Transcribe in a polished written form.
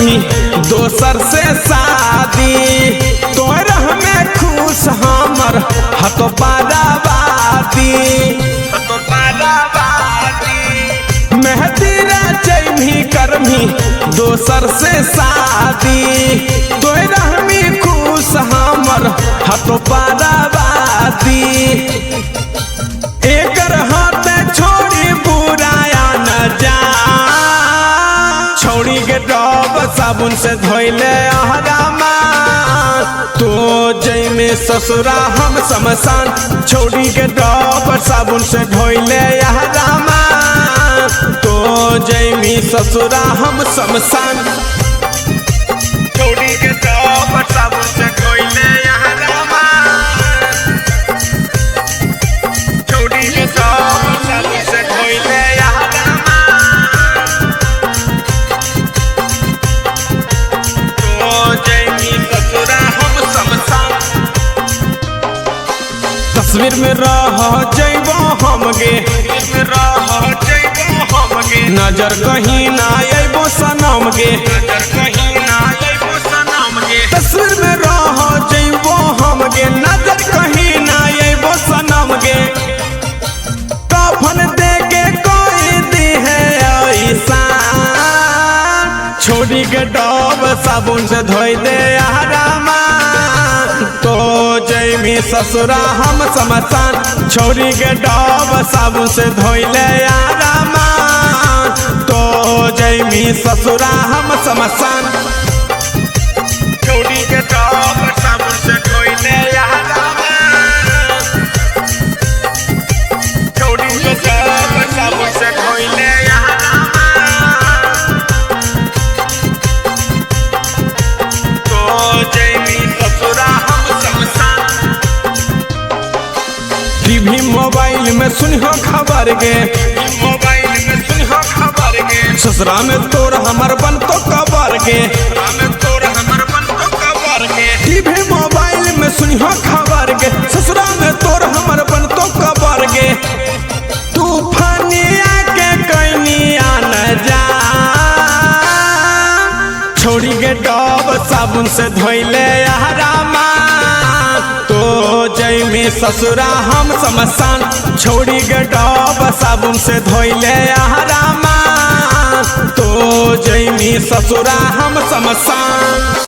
करमी दोसर से शादी, तोरा में खुश हमर हत बाराबादी। मेहदी रचमी करमी दोसर से शादी, तोरा में खुश हमर हत बाराबादी। एकर हाथ छोड़ी बुराया न जा, छोड़ी के डब साबुन से धोइले अहरामा, तो जैमे ससुरा हम शमशान। छोड़ी के डब साबुन से धोइले अहरामा, तो जैमी ससुरा हम शमशान। छोड़ी के डब साबुन से धोइले अहरामा, छोड़ी के डब साबुन से धोइले अहरामा, तो जैमी ससुरा हम शमशान। तस्वीर में रह जइबो हमगे, नजर कहीं ना अइबो सनम गे, तस्वीर में रह जइबो हमगे, नजर कहीं ना अइबो सनम गे। कफन दे के कोई दी है ऐसा, छोड़ी के डब साबुन से धोई दे अहरामा, तो जैमी ससुरा हम शमशान। छोड़ी के डब साबुन से धोइले अहरामा, तो जैमी ससुरा हम शमशान। छोड़ी के डब साबुन से धोइले अहरामा, छोड़ी के डब साबुन से धोइले अहरामा, तो जैमी ससुरा हम शमशान। टीवी मोबाइल में सुनिहो खबर गे, मोबाइल में सुनिहो खबर गे, ससुरा में तोर हमर बन तो कबर गे, टीवी मोबाइल में सुनिहो खबर गे, ससुरा में तोर हमर बन तो कबर गे। तूफानिया के कनिया न जा, छोड़ी के डब साबुन से धोइले अहरामा, तो जैमी ससुरा हम शमशान। छोड़ी के डब साबुन से धोइले अहरामा, तो जैमी ससुरा हम शमशान।